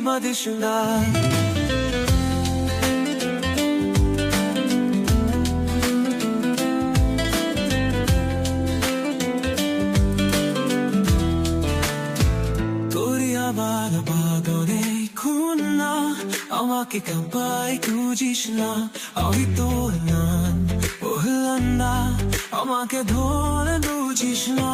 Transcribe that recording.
বাদিস না। তোরি আবার বাদরে খুন না, আমাকে কাঁপাই খুঁজিস না। আমি তোর নাম বললাম না, আমাকে ধরে বুঝিস না।